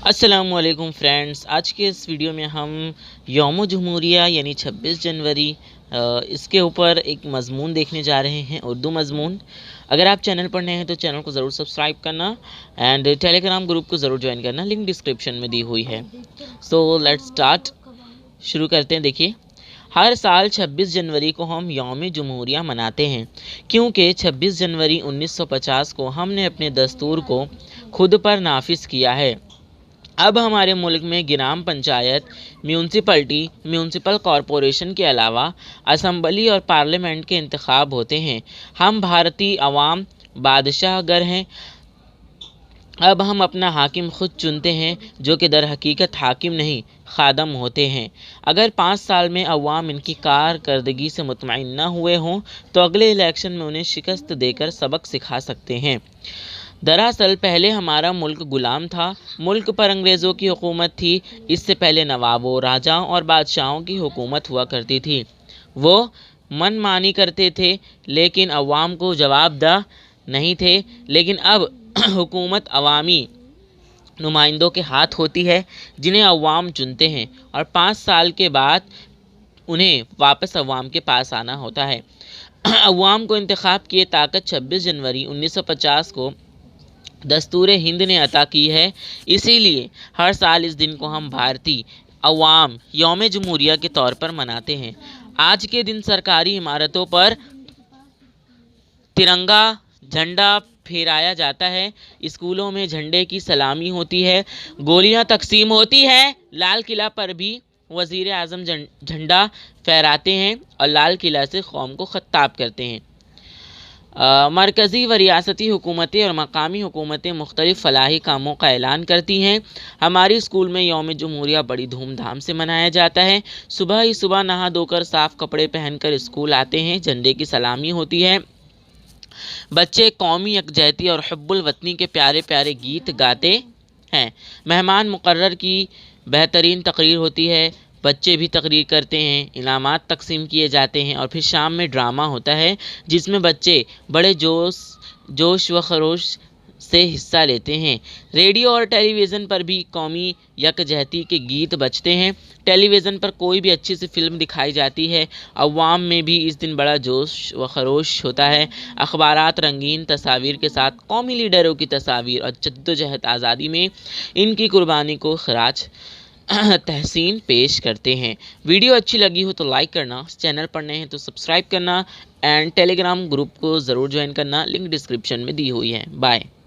अस्सलाम वालेकुम फ्रेंड्स। आज के इस वीडियो में हम यौम जमहूरिया यानी 26 जनवरी इसके ऊपर एक मज़मून देखने जा रहे हैं, उर्दू मज़मून। अगर आप चैनल पर नए हैं तो चैनल को ज़रूर सब्सक्राइब करना एंड टेलीग्राम ग्रुप को ज़रूर ज्वाइन करना, लिंक डिस्क्रिप्शन में दी हुई है। सो लेट्स स्टार्ट, शुरू करते हैं। देखिए, हर साल 26 जनवरी को हम यौम जमहूरिया मनाते हैं क्योंकि 26 जनवरी 1950 को हमने अपने दस्तूर को खुद पर नाफिज किया है। अब हमारे मुल्क में ग्राम पंचायत, म्यूनसिपल कॉरपोरेशन के अलावा असम्बली और पार्लियामेंट के इंतखाब होते हैं। हम भारतीय अवाम बादशाह गर हैं। अब हम अपना हाकिम खुद चुनते हैं, जो कि दर हकीकत हाकिम नहीं खादम होते हैं। अगर 5 साल में अवाम इनकी कारकर्दगी से मुतमईन न हुए हों तो अगले इलेक्शन में उन्हें शिकस्त देकर सबक सिखा सकते हैं। दरअसल पहले हमारा मुल्क गुलाम था, मुल्क पर अंग्रेज़ों की हुकूमत थी। इससे पहले नवाबों, राजाओं और बादशाहों की हुकूमत हुआ करती थी। वो मनमानी करते थे लेकिन अवाम को जवाबदेह नहीं थे। लेकिन अब हुकूमत अवामी नुमाइंदों के हाथ होती है, जिन्हें अवाम चुनते हैं और 5 साल के बाद उन्हें वापस अवाम के पास आना होता है। अवाम को इंतखाब किए ताकत 26 जनवरी 1950 को दस्तूर हिंद ने अता की है। इसीलिए हर साल इस दिन को हम भारतीय अवाम यौम जमहूरिया के तौर पर मनाते हैं। आज के दिन सरकारी इमारतों पर तिरंगा झंडा फहराया जाता है, स्कूलों में झंडे की सलामी होती है, गोलियां तकसीम होती है। लाल किला पर भी वज़ीर आज़म झंडा फहराते हैं और लाल किला से कौम को खिताब करते हैं। मरकज़ी व रियासती हुकूमतें और मकामी हुकूमतें मुख्तलिफ़ फ़लाही कामों का ऐलान करती हैं। हमारे स्कूल में यौम जमहूरिया बड़ी धूमधाम से मनाया जाता है। सुबह ही सुबह नहा धोकर साफ़ कपड़े पहनकर स्कूल आते हैं, झंडे की सलामी होती है, बच्चे कौमी यकजहती और हुब्बुल वतनी के प्यारे प्यारे गीत गाते हैं, मेहमान मुकर्रर की बेहतरीन तकरीर होती है, बच्चे भी तकरीर करते हैं, इनामात तकसीम किए जाते हैं और फिर शाम में ड्रामा होता है जिसमें बच्चे बड़े जोश व खरोश से हिस्सा लेते हैं। रेडियो और टेलीविज़न पर भी कौमी यकजहती के गीत बजते हैं। टेलीविज़न पर कोई भी अच्छी सी फिल्म दिखाई जाती है। अवाम में भी इस दिन बड़ा जोश व खरोश होता है। अखबारात रंगीन तस्वीर के साथ कौमी लीडरों की तस्वीर और जद्दोजहद आज़ादी में इनकी कुर्बानी को खराज तहसीन पेश करते हैं। वीडियो अच्छी लगी हो तो लाइक करना, चैनल पर नए हैं तो सब्सक्राइब करना एंड टेलीग्राम ग्रुप को ज़रूर ज्वाइन करना, लिंक डिस्क्रिप्शन में दी हुई है। बाय।